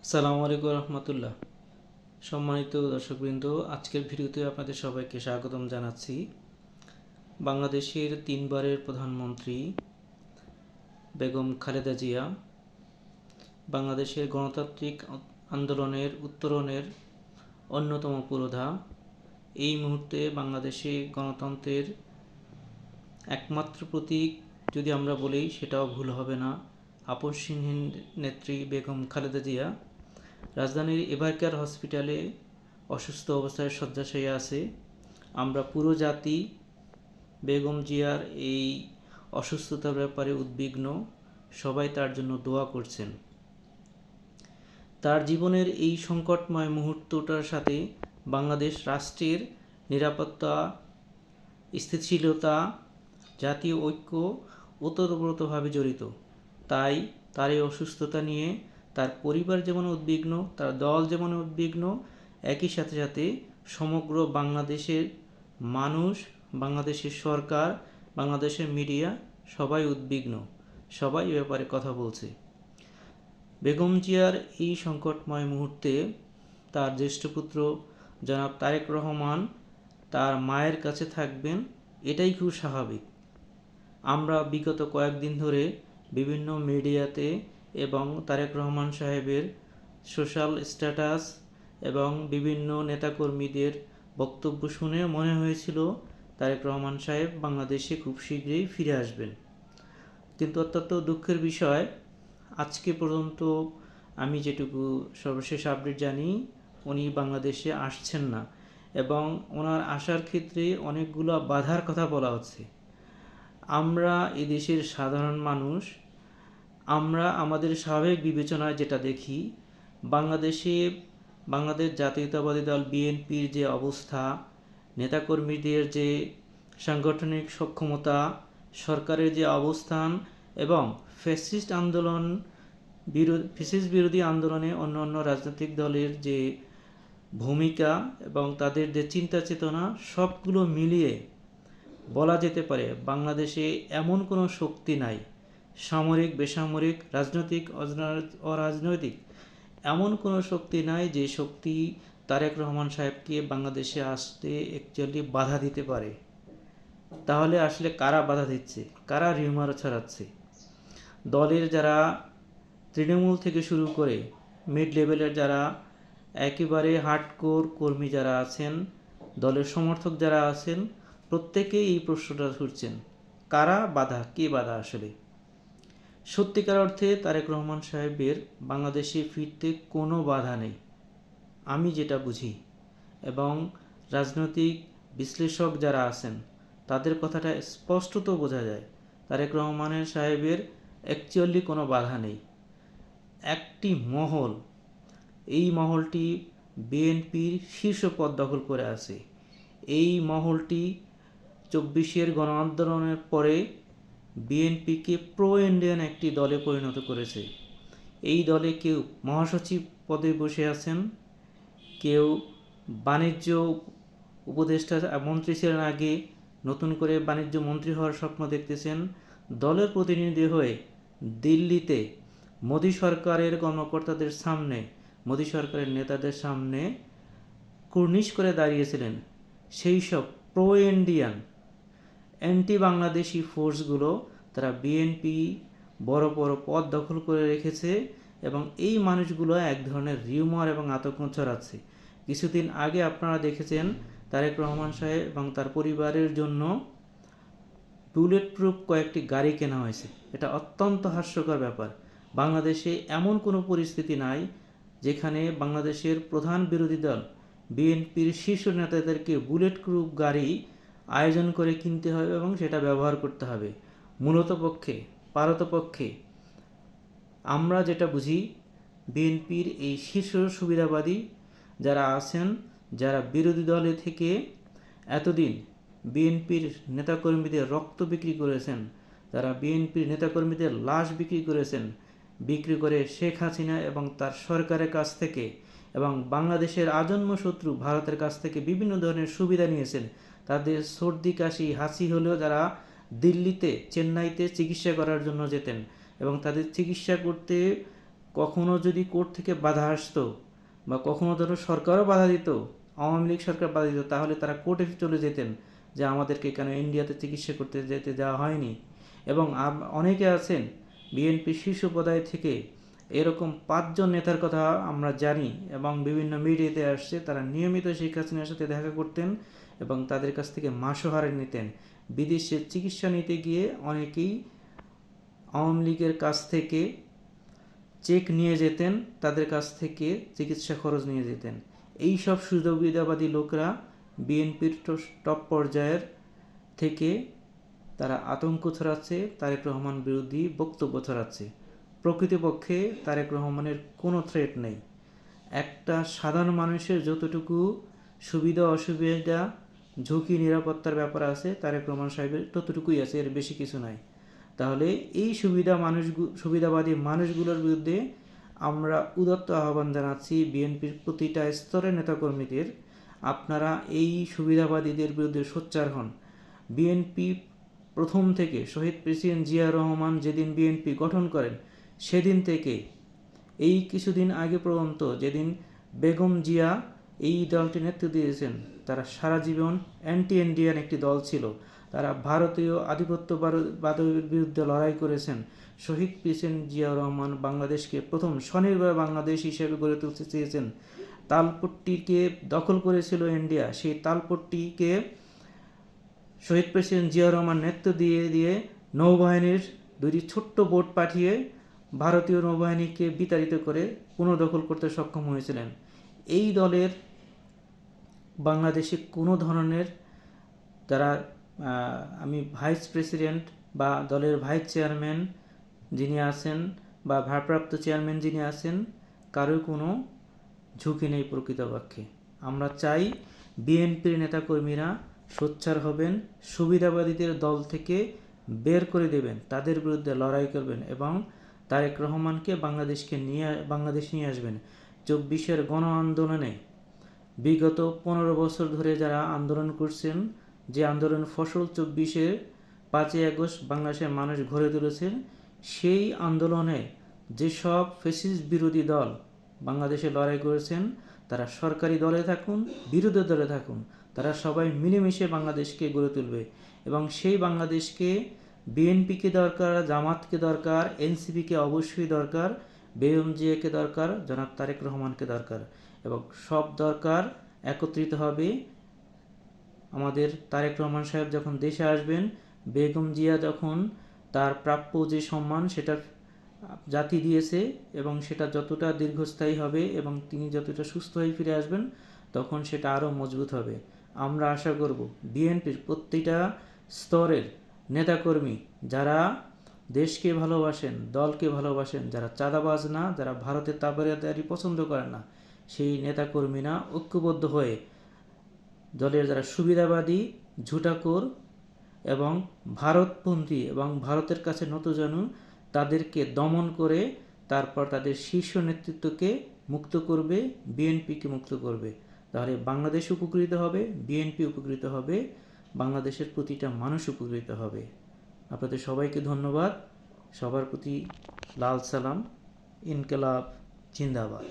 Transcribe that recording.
আসসালামু আলাইকুম রহমতুল্লাহ। সম্মানিত দর্শকবৃন্দ, আজকের ভিডিওতে আপনাদের সবাইকে স্বাগতম জানাচ্ছি। বাংলাদেশের তিনবারের প্রধানমন্ত্রী বেগম খালেদা জিয়া বাংলাদেশের গণতান্ত্রিক আন্দোলনের উত্তরণের অন্যতম পুরোধা। এই মুহূর্তে বাংলাদেশে গণতন্ত্রের একমাত্র প্রতীক যদি আমরা বলি সেটাও ভুল হবে না। আপসহীন নেত্রী বেগম খালেদা জিয়া রাজধানীর এভারকেয়ার হসপিটালে অসুস্থ অবস্থায় শয্যাশায়ী আছে। আমরা পুরো জাতি বেগম জিয়ার এই অসুস্থতার ব্যাপারে উদ্বিগ্ন। সবাই তার জন্য দোয়া করছেন। তার জীবনের এই সংকটময় মুহূর্তটার সাথে বাংলাদেশ রাষ্ট্রের নিরাপত্তা, স্থিতিশীলতা, জাতীয় ঐক্য ওতপ্রোতভাবে জড়িত। তাই তার এই অসুস্থতা নিয়ে তার পরিবার যেমন উদ্বিগ্ন, তার দল যেমন উদ্বিগ্ন, একই সাথে সাথে সমগ্র বাংলাদেশের মানুষ, বাংলাদেশের সরকার, বাংলাদেশের মিডিয়া সবাই উদ্বিগ্ন। সবাই এ ব্যাপারে কথা বলছে। বেগম জিয়ার এই সংকটময় মুহূর্তে তার জ্যেষ্ঠ পুত্র জনাব তারেক রহমান তার মায়ের কাছে থাকবেন, এটাই খুব স্বাভাবিক। আমরা বিগত কয়েকদিন ধরে বিভিন্ন মিডিয়াতে এবং তারেক রহমান সাহেবের সোশ্যাল স্ট্যাটাস এবং বিভিন্ন নেতাকর্মীদের বক্তব্য শুনে মনে হয়েছিল তারেক রহমান সাহেব বাংলাদেশে খুব শীঘ্রই ফিরে আসবেন। কিন্তু অত্যন্ত দুঃখের বিষয়, আজকে পর্যন্ত আমি যেটুকু সর্বশেষ আপডেট জানি, উনি বাংলাদেশে আসছেন না এবং ওনার আসার ক্ষেত্রে অনেকগুলো বাধার কথা বলা হচ্ছে। আমরা এই দেশের সাধারণ মানুষ, আমরা আমাদের স্বাভাবিক বিবেচনায় যেটা দেখি, বাংলাদেশ জাতীয়তাবাদী দল বিএনপির যে অবস্থা, নেতাকর্মীদের যে সাংগঠনিক সক্ষমতা, সরকারের যে অবস্থান এবং ফ্যাসিস্ট বিরোধী আন্দোলনে অন্য রাজনৈতিক দলের যে ভূমিকা এবং তাদের যে চিন্তা চেতনা, সবগুলো মিলিয়ে বলা যেতে পারে বাংলাদেশে এমন কোনো শক্তি নাই, সামরিক, বেসামরিক, রাজনৈতিক, অরাজনৈতিক, এমন কোনো শক্তি নাই যে শক্তি তারেক রহমান সাহেবকে বাংলাদেশে আসতে অ্যাকচুয়ালি বাধা দিতে পারে। তাহলে আসলে কারা বাধা দিচ্ছে, কারা রিউমার ছড়াচ্ছে? দলের যারা তৃণমূল থেকে শুরু করে মিড লেভেলের যারা একেবারে হার্ডকোর কর্মী যারা আছেন, দলের সমর্থক যারা আছেন, প্রত্যেকেই এই প্রশ্নটা ছুড়ছেন, কারা বাধা, কে বাধা? আসলে সত্যিকার অর্থে তারেক রহমান সাহেবের বাংলাদেশে ফিরতে কোনো বাধা নেই, আমি যেটা বুঝি, এবং রাজনৈতিক বিশ্লেষক যারা আছেন তাদের কথাটা স্পষ্টত বোঝা যায় তারেক রহমানের সাহেবের অ্যাকচুয়ালি কোনো বাধা নেই। একটি মহল, এই মহলটি বিএনপির শীর্ষ পদ দখল করে আছে। এই মহলটি 24-এর গণ আন্দোলনের পরে বিএনপিকে প্রো ইন্ডিয়ান একটি দলে পরিণত করেছে। এই দলে কেউ মহাসচিব পদে বসে আছেন, কেউ বাণিজ্য উপদেষ্টা মন্ত্রী ছিলেন, আগে নতুন করে বাণিজ্য মন্ত্রী হওয়ার স্বপ্ন দেখতেছেন। দলের প্রতিনিধি হয়ে দিল্লিতে মোদী সরকারের কর্মকর্তাদের সামনে, মোদী সরকারের নেতাদের সামনে কুর্নিশ করে দাঁড়িয়েছিলেন। সেই সব প্রো ইন্ডিয়ান অ্যান্টি বাংলাদেশি ফোর্সগুলো তারা বিএনপি বড় বড় পদ দখল করে রেখেছে এবং এই মানুষগুলো এক ধরনের রিউমার এবং আতঙ্ক ছড়াচ্ছে। কিছুদিন আগে আপনারা দেখেছেন তারেক রহমান সাহেব এবং তার পরিবারের জন্য বুলেট প্রুফ কয়েকটি গাড়ি কেনা হয়েছে। এটা অত্যন্ত হাস্যকর ব্যাপার। বাংলাদেশে এমন কোনো পরিস্থিতি নাই যেখানে বাংলাদেশের প্রধান বিরোধী দল বিএনপির শীর্ষ নেতাদেরকে বুলেট প্রুফ গাড়ি আয়োজন করে কিনতে হবে এবং সেটা ব্যবহার করতে হবে। মূলত পক্ষে, পারতপক্ষে আমরা যেটা বুঝি, বিএনপির এই শীর্ষ সুবিধাবাদী যারা আছেন, যারা বিরোধী দলে থেকে এতদিন বিএনপির নেতাকর্মীদের রক্ত বিক্রি করেছেন, যারা বিএনপির নেতাকর্মীদের লাশ বিক্রি করেছেন, বিক্রি করে শেখ হাসিনা এবং তার সরকারের কাছ থেকে এবং বাংলাদেশের আজন্ম শত্রু ভারতের কাছ থেকে বিভিন্ন ধরনের সুবিধা নিয়েছেন। তাদের সর্দি কাশি হাঁচি হলেও যারা দিল্লিতে, চেন্নাইতে চিকিৎসা করার জন্য যেতেন এবং তাদের চিকিৎসা করতে কখনো যদি কোর্ট থেকে বাধা আসতো বা কখনো ধরো সরকারও বাধা দিত, আওয়ামী লীগ সরকার বাধা দিত, তাহলে তারা কোর্টে চলে যেতেন যে আমাদেরকে কেন ইন্ডিয়াতে চিকিৎসা করতে যেতে দেওয়া হয়নি। এবং অনেকে আছেন বিএনপির শীর্ষ পর্যায় থেকে, এরকম 5 জন নেতার কথা আমরা জানি এবং বিভিন্ন মিডিয়াতে আসছে, তারা নিয়মিত শেখ হাসিনার সাথে দেখা করতেন এবং তাদের কাছ থেকে মাসোহার নিতেন। বিদেশে চিকিৎসা নিতে গিয়ে অনেকেই আওয়ামী লীগের কাছ থেকে চেক নিয়ে যেতেন, তাদের কাছ থেকে চিকিৎসা খরচ নিয়ে যেতেন। এই সব সুবিধাবাদী লোকরা বিএনপির টপ পর্যায়ের থেকে তারা আতঙ্ক ছড়াচ্ছে, তারেক রহমান বিরোধী বক্তব্য ছড়াচ্ছে। প্রকৃতপক্ষে তারেক রহমানের কোনো থ্রেট নেই। একটা সাধারণ মানুষের যতটুকু সুবিধা অসুবিধা, ঝুঁকি, নিরাপত্তার ব্যাপার আছে, তারেক রহমান সাহেবের ততটুকুই আছে, এর বেশি কিছু নাই। তাহলে এই সুবিধাবাদী মানুষগুলোর বিরুদ্ধে আমরা উদাত্ত আহ্বান জানাচ্ছি বিএনপির প্রতিটা স্তরের নেতাকর্মীদের, আপনারা এই সুবিধাবাদীদের বিরুদ্ধে সোচ্চার হন। বিএনপি প্রথম থেকে শহীদ প্রেসিডেন্ট জিয়া রহমান যেদিন বিএনপি গঠন করেন সেদিন থেকে এই কিছুদিন আগে পর্যন্ত, যেদিন বেগম জিয়া এই দলটি নেতৃত্ব দিয়েছেন, তারা সারা জীবন অ্যান্টি ইন্ডিয়ান একটি দল ছিল। তারা ভারতীয় আধিপত্যবাদের বিরুদ্ধে লড়াই করেছেন। শহীদ প্রেসিডেন্ট জিয়া রহমান বাংলাদেশকে প্রথম স্বনির্ভর বাংলাদেশ হিসেবে গড়ে তুলতে চেয়েছেন। তালপট্টিকে দখল করেছিল ইন্ডিয়া, সেই তালপট্টিকে শহীদ প্রেসিডেন্ট জিয়া রহমান নেতৃত্ব দিয়ে নৌবাহিনীর 2টি ছোট্ট বোট পাঠিয়ে ভারতীয় নৌবাহিনীকে বিতাড়িত করে পুনর্দখল করতে সক্ষম হয়েছিলেন। এই দলের বাংলাদেশে কোনো ধরনের, যারা আমি ভাইস প্রেসিডেন্ট বা দলের ভাইস চেয়ারম্যান যিনি আছেন বা ভারপ্রাপ্ত চেয়ারম্যান যিনি আছেন, কারো কোনো ঝুঁকি নেই প্রকৃতপক্ষে। আমরা চাই বিএনপির নেতাকর্মীরা সোচ্চার হবেন, সুবিধাবাদীদের দল থেকে বের করে দেবেন, তাদের বিরুদ্ধে লড়াই করবেন এবং তারেক রহমানকে বাংলাদেশ নিয়ে আসবেন। 24-এর গণ আন্দোলনে বিগত 15 বছর ধরে যারা আন্দোলন করছেন, যে আন্দোলন ফসল 24-এর 5ই আগস্ট বাংলাদেশের মানুষ গড়ে তুলেছেন, সেই আন্দোলনে যেসব ফ্যাসিস্ট বিরোধী দল বাংলাদেশে লড়াই করেছেন, তারা সরকারি দলে থাকুন, বিরোধী দলে থাকুন, তারা সবাই মিলেমিশে বাংলাদেশকে গড়ে তুলবে। এবং সেই বাংলাদেশকে বিএনপিকে দরকার, জামাতকে দরকার, এনসিপিকে অবশ্যই দরকার, বেগম জিয়াকে দরকার, জনাব তারেক রহমানকে দরকার, এবং সব দরকার একত্রিত হবে। আমাদের তারেক রহমান সাহেব যখন দেশে আসবেন, বেগম জিয়া যখন তার প্রাপ্য যে সম্মান সেটা জাতি দিয়েছে এবং সেটা যতটা দীর্ঘস্থায়ী হবে এবং তিনি যতটা সুস্থ হয়ে ফিরে আসবেন, তখন সেটা আরও মজবুত হবে। আমরা আশা করব বিএনপির প্রতিটা স্তরের নেতাকর্মী যারা দেশকে ভালোবাসেন, দলকে ভালোবাসেন, যারা চাঁদাবাজ না, যারা ভারতের তাবেদারি পছন্দ করেন না, সেই নেতাকর্মীরা ঐক্যবদ্ধ হয়ে দলের যারা সুবিধাবাদী, ঝুটাখোর এবং ভারতপন্থী এবং ভারতের কাছে নতজানু, তাদেরকে দমন করে তারপর তাদের শীর্ষ নেতৃত্বকে মুক্ত করবে, বিএনপিকে মুক্ত করবে। তাহলে বাংলাদেশ উপকৃত হবে, বিএনপি উপকৃত হবে, বাংলাদেশের প্রতিটা মানুষ উপকৃত হবে। আপনাদের সবাইকে ধন্যবাদ। সবার প্রতি লাল সালাম। ইনকিলাব জিন্দাবাদ।